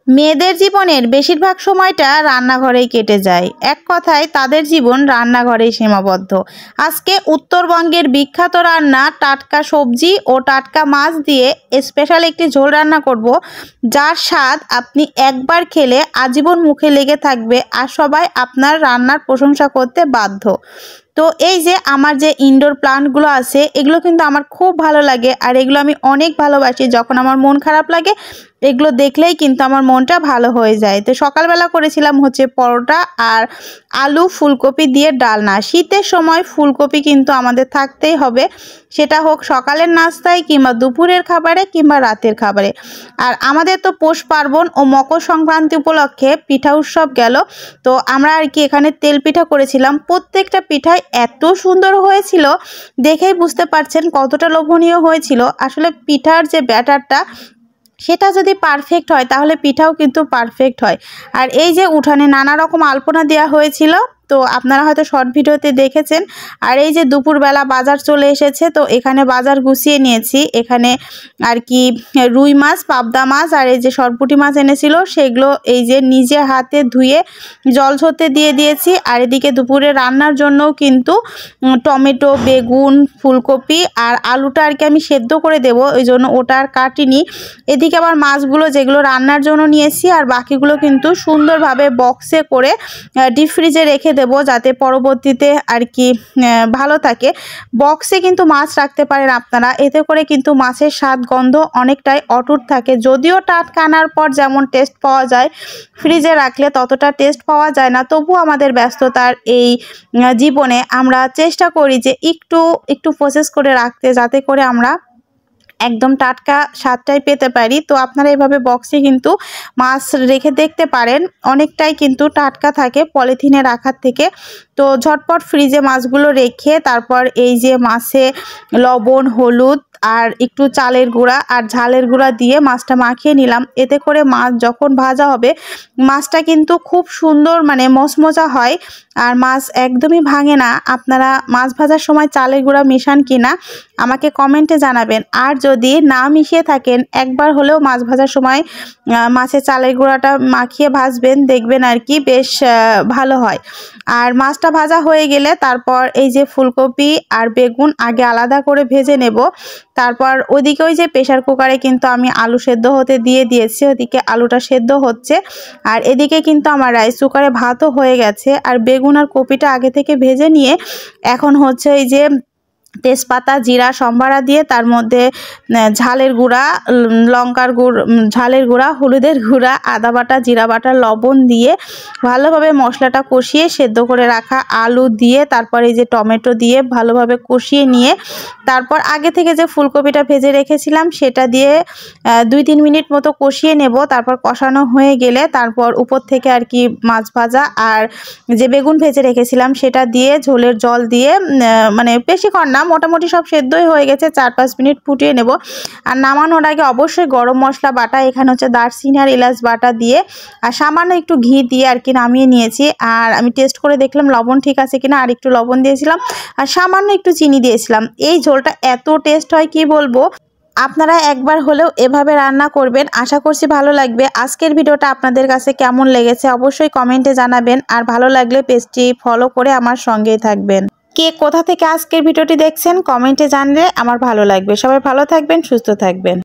মেয়েদের জীবনের বেশিরভাগ সময়টা রান্নাঘরেই কেটে যায়। এক কথায় তাদের জীবন রান্নাঘরেই সীমাবদ্ধ। আজকে উত্তরবঙ্গের বিখ্যাত রান্না টাটকা সবজি ও টাটকা মাছ দিয়ে স্পেশাল একটি ঝোল রান্না করব, যার স্বাদ আপনি একবার খেলে আজীবন মুখে লেগে থাকবে আর সবাই আপনার রান্নার প্রশংসা করতে বাধ্য। তো এই যে আমার যে ইনডোর প্লান্টগুলো আছে, এগুলো কিন্তু আমার খুব ভালো লাগে আর এগুলো আমি অনেক ভালোবাসি। যখন আমার মন খারাপ লাগে এগুলো দেখলেই কিন্তু আমার মনটা ভালো হয়ে যায়। তো সকালবেলা করেছিলাম হচ্ছে পরোটা আর আলু ফুলকপি দিয়ে ডালনা। শীতের সময় ফুলকপি কিন্তু আমাদের থাকতেই হবে, সেটা হোক সকালের নাস্তায় কিংবা দুপুরের খাবারে কিংবা রাতের খাবারে। আর আমাদের তো পৌষ পার্বণ ও মকর সংক্রান্তি উপলক্ষে পিঠা উৎসব গেল। তো আমরা আর কি এখানে তেল পিঠা করেছিলাম। প্রত্যেকটা পিঠাই এত সুন্দর হয়েছিল, দেখেই বুঝতে পারছেন কতটা লোভনীয় হয়েছিল। আসলে পিঠার যে ব্যাটারটা সেটা যদি পারফেক্ট হয় তাহলে পিঠাও কিন্তু পারফেক্ট হয়। আর এই যে উঠানে নানা রকম আলপনা দেওয়া হয়েছিল, তো আপনারা হয়তো শর্ট ভিডিওতে দেখেছেন। আর এই যে দুপুরবেলা বাজার চলে এসেছে, তো এখানে বাজার গুছিয়ে নিয়েছি। এখানে আর কি রুই মাছ, পাবদা মাছ আর এই যে সরপুঁটি মাছ এনেছিল, সেগুলো এই যে নিজে হাতে ধুয়ে জল ঝরতে দিয়ে দিয়েছি। আর এদিকে দুপুরে রান্নার জন্যও কিন্তু টমেটো, বেগুন, ফুলকপি আর আলুটা আর কি আমি সেদ্ধ করে দেব, ওই জন্য ওটা আর কাটিনি। এদিকে আবার মাছগুলো যেগুলো রান্নার জন্য নিয়েছি আর বাকিগুলো কিন্তু সুন্দরভাবে বক্সে করে ডিপ ফ্রিজে রেখে দেবো, যাতে পরবর্তীতে আর কি ভালো থাকে। বক্সে কিন্তু মাছ রাখতে পারেন আপনারা, এতে করে কিন্তু মাছের স্বাদ গন্ধ অনেকটাই অটুট থাকে। যদিও টাটকা আনার পর যেমন টেস্ট পাওয়া যায়, ফ্রিজে রাখলে ততটা টেস্ট পাওয়া যায় না। তবুও আমাদের ব্যস্ততার এই জীবনে আমরা চেষ্টা করি যে একটু প্রসেস করে রাখতে, যাতে করে আমরা একদম টাটকা স্বাদটাই পেতে পারি। তো আপনারা এভাবে বক্সে কিন্তু মাছ রেখে দেখতে পারেন, অনেকটাই কিন্তু টাটকা থাকে পলিথিনে রাখার থেকে। তো ঝটপট ফ্রিজে মাছগুলো রেখে তারপর এই যে মাছে লবণ, হলুদ আর একটু চালের গুঁড়া আর ঝালের গুঁড়া দিয়ে মাছটা মাখিয়ে নিলাম। এতে করে মাছ যখন ভাজা হবে মাছটা কিন্তু খুব সুন্দর মানে মচমচা হয় আর মাছ একদমই ভাঙে না। আপনারা মাছ ভাজার সময় চালের গুঁড়া মেশান কিনা আমাকে কমেন্টে জানাবেন। আর যদি না মিশিয়ে থাকেন, একবার হলেও মাছ ভাজার সময় মাছের চালের গুঁড়াটা মাখিয়ে ভাজবেন, দেখবেন আর কি বেশ ভালো হয়। আর মাছটা ভাজা হয়ে গেলে তারপর এই যে ফুলকপি আর বেগুন আগে আলাদা করে ভেজে নেব। তারপর ওইদিকে ওই যে প্রেশার কুকারে কিন্তু আমি আলু সেদ্ধ হতে দিয়ে দিয়েছি, ওদিকে আলুটা সেদ্ধ হচ্ছে। আর এদিকে কিন্তু আমার রাইস কুকারে ভাতও হয়ে গেছে। আর বেগুন আর কপিটা আগে থেকে ভেজে নিয়ে এখন হচ্ছে এই যে তেজপাতা, জিরা সম্বারা দিয়ে তার মধ্যে ঝালের গুঁড়া, লঙ্কার ঝালের গুঁড়া, হলুদের গুঁড়া, আদা বাটা, জিরা বাটা, লবণ দিয়ে ভালোভাবে মশলাটা কষিয়ে সেদ্ধ করে রাখা আলু দিয়ে তারপর এই যে টমেটো দিয়ে ভালোভাবে কষিয়ে নিয়ে তারপর আগে থেকে যে ফুলকপিটা ভেজে রেখেছিলাম সেটা দিয়ে 2-3 মিনিট মতো কষিয়ে নেব। তারপর কষানো হয়ে গেলে তারপর উপর থেকে আর কি মাছ ভাজা আর যে বেগুন ভেজে রেখেছিলাম সেটা দিয়ে ঝোলের জল দিয়ে মানে বেশিক্ষণ না, মোটামুটি সব সেদ্ধই হয়ে গেছে, 4-5 মিনিট ফুটিয়ে নেব। আর নামানোর আগে অবশ্যই গরম মশলা বাটা, এখানে হচ্ছে দারচিনি আর এলাচ বাটা দিয়ে আর সামান্য একটু ঘি দিয়ে আর কি নামিয়ে নিয়েছি। আর আমি টেস্ট করে দেখলাম লবণ ঠিক আছে কিনা, আর একটু লবণ দিয়েছিলাম আর সামান্য একটু চিনি দিয়েছিলাম। এই ঝোলটা এত টেস্ট হয় কি বলবো। আপনারা একবার হলেও এভাবে রান্না করবেন, আশা করছি ভালো লাগবে। আজকের ভিডিওটা আপনাদের কাছে কেমন লেগেছে অবশ্যই কমেন্টে জানাবেন। আর ভালো লাগলে পেজটি ফলো করে আমার সঙ্গেই থাকবেন। কে কোথা থেকে আজকের ভিডিওটি দেখছেন কমেন্টে জানলে আমার ভালো লাগবে। সবাই ভালো থাকবেন, সুস্থ থাকবেন।